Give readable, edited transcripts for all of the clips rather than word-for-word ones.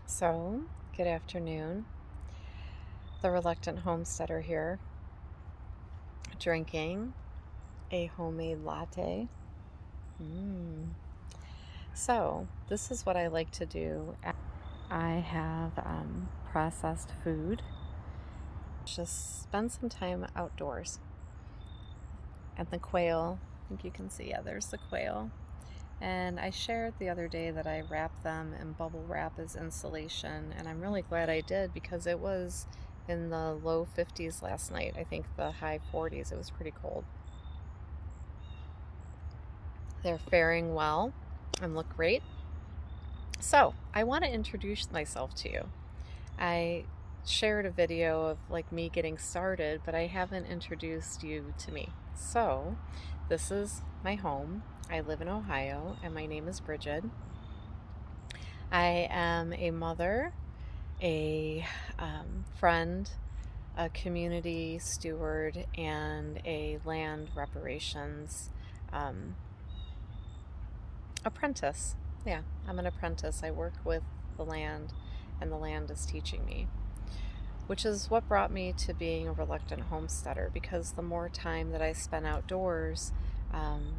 So, good afternoon. The reluctant homesteader here, drinking a homemade latte. Mm. So, this is what I like to do. I have processed food. Just spend some time outdoors. And the quail, I think you can see, yeah, there's the quail. And I shared the other day that I wrapped them in bubble wrap as insulation, and I'm really glad I did because it was in the low 50s last night. I think the high 40s. It was pretty cold. They're faring well and look great. So, I want to introduce myself to you. I shared a video of like me getting started, but I haven't introduced you to me. So, this is my home. I live in Ohio, and my name is Bridget. I am a mother, a friend, a community steward, and a land reparations um, apprentice. Yeah, I'm an apprentice. I work with the land, and the land is teaching me, which is what brought me to being a reluctant homesteader, because the more time that I spent outdoors, um,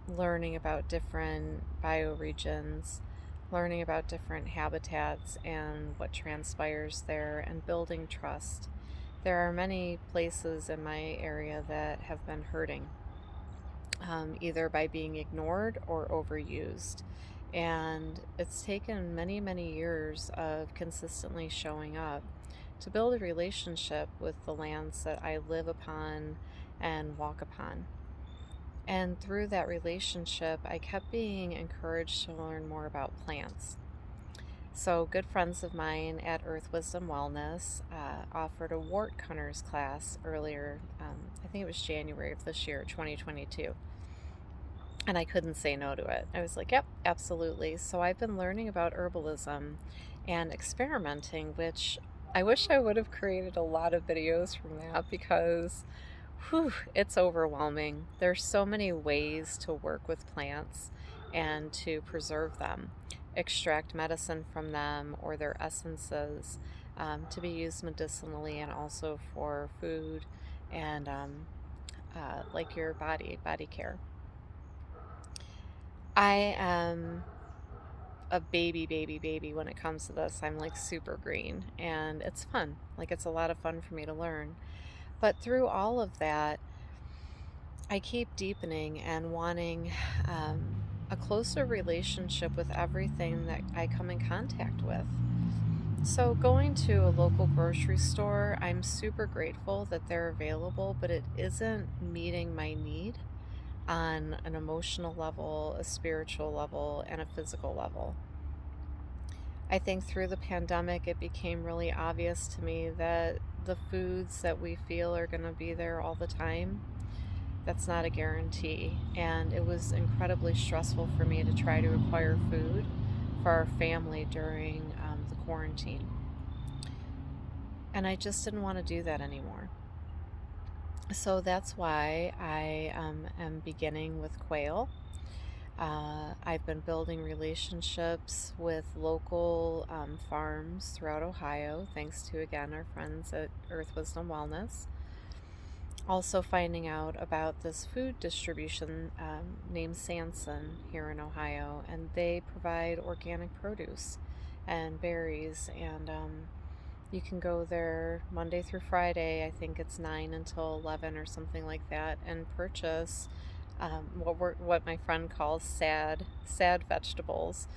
learning about different bioregions, learning about different habitats and what transpires there, and building trust. There are many places in my area that have been hurting, either by being ignored or overused. And it's taken many, many years of consistently showing up to build a relationship with the lands that I live upon and walk upon. And through that relationship, I kept being encouraged to learn more about plants. So, good friends of mine at Earth Wisdom Wellness offered a wart cutters class earlier, I think it was January of this year, 2022. And I couldn't say no to it. I was like, yep, absolutely. So, I've been learning about herbalism and experimenting, which I wish I would have created a lot of videos from that because it's overwhelming. There's so many ways to work with plants and to preserve them, extract medicine from them or their essences, to be used medicinally and also for food and like your body care. I am a baby when it comes to this. I'm like super green and it's fun. Like it's a lot of fun for me to learn. But through all of that, I keep deepening and wanting a closer relationship with everything that I come in contact with. So, going to a local grocery store, I'm super grateful that they're available, but it isn't meeting my need on an emotional level, a spiritual level, and a physical level. I think through the pandemic, it became really obvious to me that the foods that we feel are going to be there all the time, that's not a guarantee. And it was incredibly stressful for me to try to acquire food for our family during the quarantine. And I just didn't want to do that anymore. So that's why I am beginning with Quail. I've been building relationships with local farms throughout Ohio, thanks to, again, our friends at Earth Wisdom Wellness. Also finding out about this food distribution named Sanson here in Ohio, and they provide organic produce and berries, and you can go there Monday through Friday. I think it's 9 until 11 or something like that, and purchase what my friend calls sad vegetables.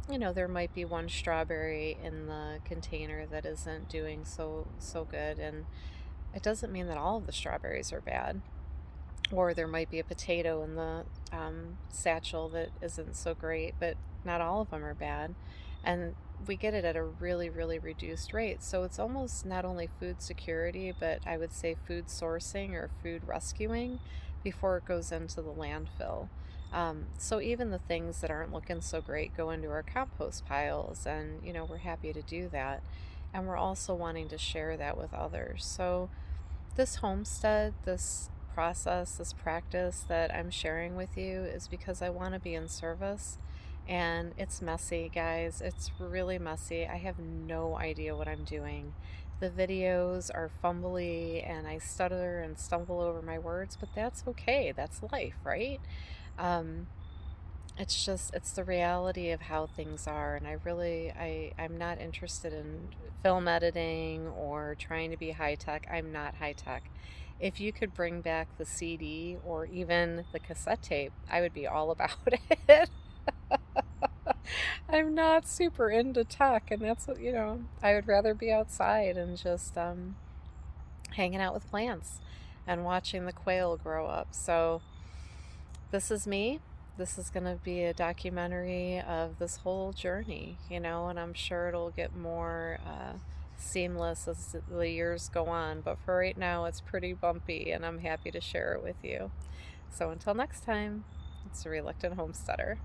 There might be one strawberry in the container that isn't doing so good, and it doesn't mean that all of the strawberries are bad. Or there might be a potato in the satchel that isn't so great, but not all of them are bad. And we get it at a really, really reduced rate. So it's almost not only food security, but I would say food sourcing or food rescuing before it goes into the landfill. So even the things that aren't looking so great go into our compost piles, and we're happy to do that. And we're also wanting to share that with others. So this homestead, this process, this practice that I'm sharing with you is because I want to be in service And it's messy, guys. It's really messy. I have no idea what I'm doing. The videos are fumbly and I stutter and stumble over my words, but that's okay. That's life, right? Um, it's just it's the reality of how things are, and I'm not interested in film editing or trying to be high tech. I'm not high tech. If you could bring back the CD or even the cassette tape, I would be all about it. I'm not super into tech, and that's what, I would rather be outside and just hanging out with plants and watching the quail grow up. So, this is me. This is going to be a documentary of this whole journey, and I'm sure it'll get more seamless as the years go on. But for right now, it's pretty bumpy, and I'm happy to share it with you. So until next time, it's a Reluctant Homesteader.